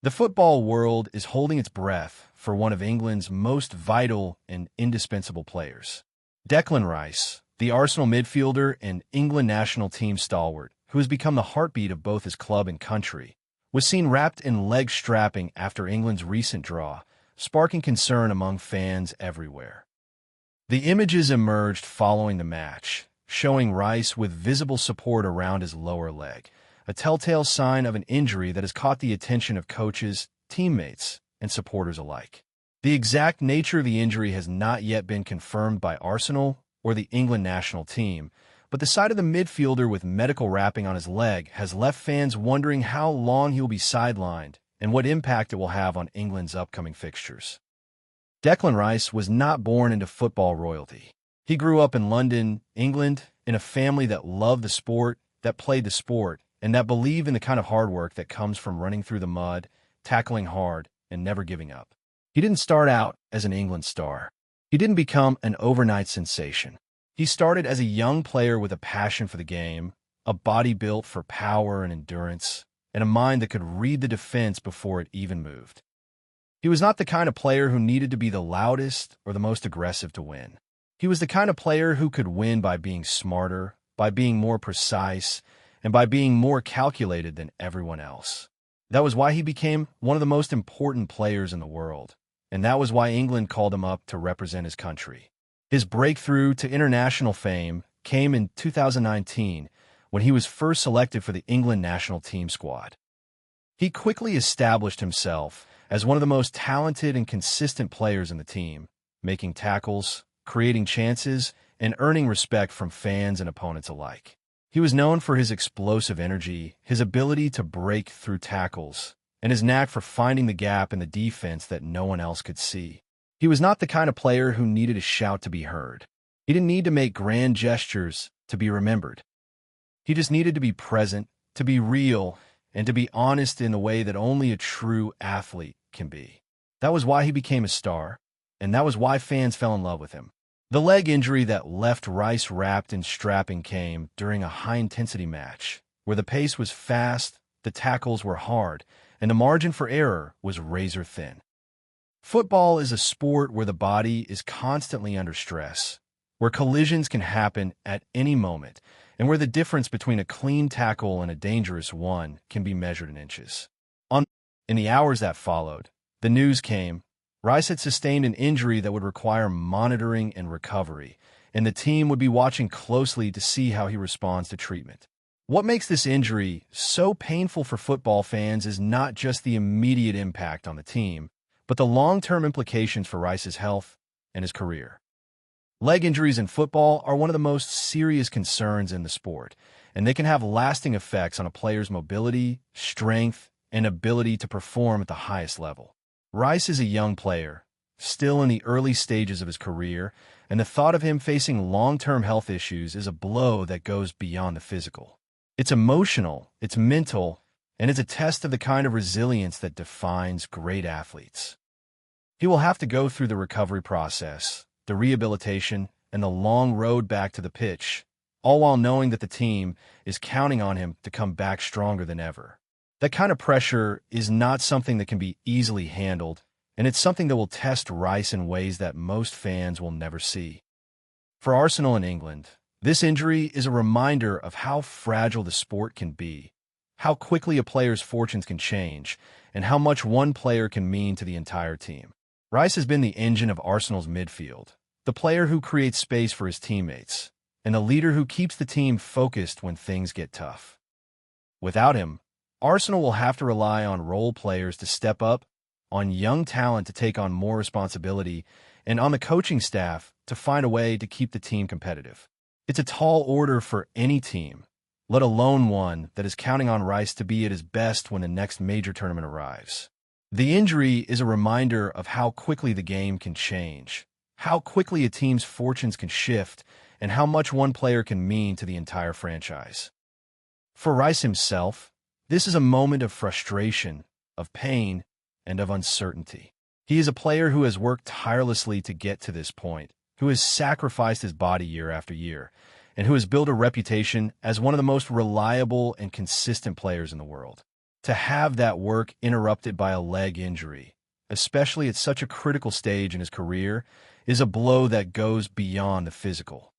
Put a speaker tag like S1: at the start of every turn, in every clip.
S1: The football world is holding its breath for one of England's most vital and indispensable players. Declan Rice, the Arsenal midfielder and England national team stalwart, who has become the heartbeat of both his club and country, was seen wrapped in leg strapping after England's recent draw, sparking concern among fans everywhere. The images emerged following the match, showing Rice with visible support around his lower leg, a telltale sign of an injury that has caught the attention of coaches, teammates, and supporters alike. The exact nature of the injury has not yet been confirmed by Arsenal or the England national team, but the sight of the midfielder with medical wrapping on his leg has left fans wondering how long he will be sidelined and what impact it will have on England's upcoming fixtures. Declan Rice was not born into football royalty. He grew up in London, England, in a family that loved the sport, that played the sport, and that believed in the kind of hard work that comes from running through the mud, tackling hard, and never giving up. He didn't start out as an England star. He didn't become an overnight sensation. He started as a young player with a passion for the game, a body built for power and endurance, and a mind that could read the defense before it even moved. He was not the kind of player who needed to be the loudest or the most aggressive to win. He was the kind of player who could win by being smarter, by being more precise, and by being more calculated than everyone else. That was why he became one of the most important players in the world, and that was why England called him up to represent his country. His breakthrough to international fame came in 2019 when he was first selected for the England national team squad. He quickly established himself as one of the most talented and consistent players in the team, making tackles, creating chances, and earning respect from fans and opponents alike. He was known for his explosive energy, his ability to break through tackles, and his knack for finding the gap in the defense that no one else could see. He was not the kind of player who needed a shout to be heard. He didn't need to make grand gestures to be remembered. He just needed to be present, to be real, and to be honest in the way that only a true athlete can be. That was why he became a star, and that was why fans fell in love with him. The leg injury that left Rice wrapped in strapping came during a high-intensity match, where the pace was fast, the tackles were hard, and the margin for error was razor-thin. Football is a sport where the body is constantly under stress, where collisions can happen at any moment, and where the difference between a clean tackle and a dangerous one can be measured in inches. In the hours that followed, the news came. Rice had sustained an injury that would require monitoring and recovery, and the team would be watching closely to see how he responds to treatment. What makes this injury so painful for football fans is not just the immediate impact on the team, but the long-term implications for Rice's health and his career. Leg injuries in football are one of the most serious concerns in the sport, and they can have lasting effects on a player's mobility, strength, and ability to perform at the highest level. Rice is a young player, still in the early stages of his career, and the thought of him facing long-term health issues is a blow that goes beyond the physical. It's emotional, it's mental, and it's a test of the kind of resilience that defines great athletes. He will have to go through the recovery process, the rehabilitation, and the long road back to the pitch, all while knowing that the team is counting on him to come back stronger than ever. That kind of pressure is not something that can be easily handled, and it's something that will test Rice in ways that most fans will never see. For Arsenal and England, this injury is a reminder of how fragile the sport can be, how quickly a player's fortunes can change, and how much one player can mean to the entire team. Rice has been the engine of Arsenal's midfield, the player who creates space for his teammates, and the leader who keeps the team focused when things get tough. Without him, Arsenal will have to rely on role players to step up, on young talent to take on more responsibility, and on the coaching staff to find a way to keep the team competitive. It's a tall order for any team, let alone one that is counting on Rice to be at his best when the next major tournament arrives. The injury is a reminder of how quickly the game can change, how quickly a team's fortunes can shift, and how much one player can mean to the entire franchise. For Rice himself, this is a moment of frustration, of pain, and of uncertainty. He is a player who has worked tirelessly to get to this point, who has sacrificed his body year after year, and who has built a reputation as one of the most reliable and consistent players in the world. To have that work interrupted by a leg injury, especially at such a critical stage in his career, is a blow that goes beyond the physical.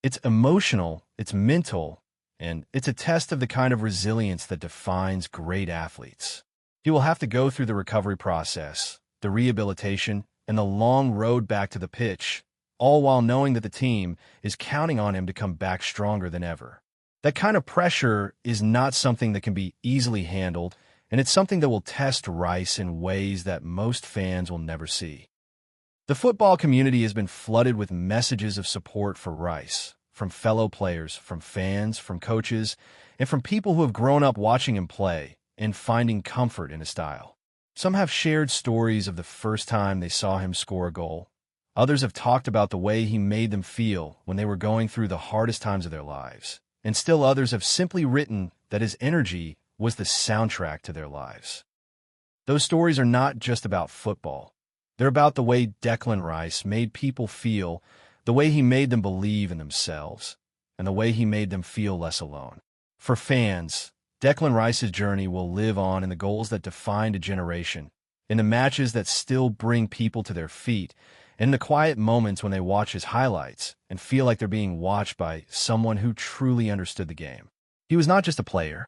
S1: It's emotional, it's mental, and it's a test of the kind of resilience that defines great athletes. He will have to go through the recovery process, the rehabilitation, and the long road back to the pitch, all while knowing that the team is counting on him to come back stronger than ever. That kind of pressure is not something that can be easily handled, and it's something that will test Rice in ways that most fans will never see. The football community has been flooded with messages of support for Rice, from fellow players, from fans, from coaches, and from people who have grown up watching him play and finding comfort in his style. Some have shared stories of the first time they saw him score a goal. Others have talked about the way he made them feel when they were going through the hardest times of their lives. And still others have simply written that his energy was the soundtrack to their lives. Those stories are not just about football. They're about the way Declan Rice made people feel, the way he made them believe in themselves, and the way he made them feel less alone. For fans, Declan Rice's journey will live on in the goals that defined a generation, in the matches that still bring people to their feet, and in the quiet moments when they watch his highlights and feel like they're being watched by someone who truly understood the game. He was not just a player.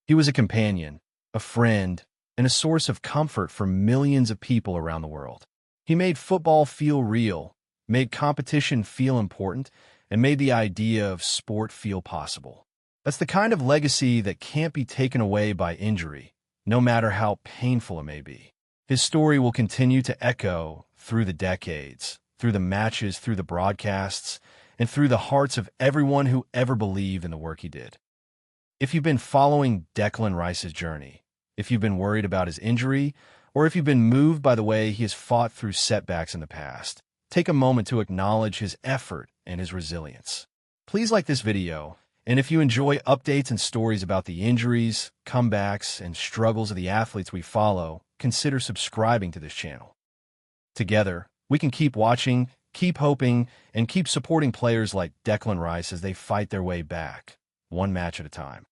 S1: He was a companion, a friend, and a source of comfort for millions of people around the world. He made football feel real, made competition feel important, and made the idea of sport feel possible. That's the kind of legacy that can't be taken away by injury, no matter how painful it may be. His story will continue to echo through the decades, through the matches, through the broadcasts, and through the hearts of everyone who ever believed in the work he did. If you've been following Declan Rice's journey, if you've been worried about his injury, or if you've been moved by the way he has fought through setbacks in the past, take a moment to acknowledge his effort and his resilience. Please like this video, and if you enjoy updates and stories about the injuries, comebacks, and struggles of the athletes we follow, consider subscribing to this channel. Together, we can keep watching, keep hoping, and keep supporting players like Declan Rice as they fight their way back, one match at a time.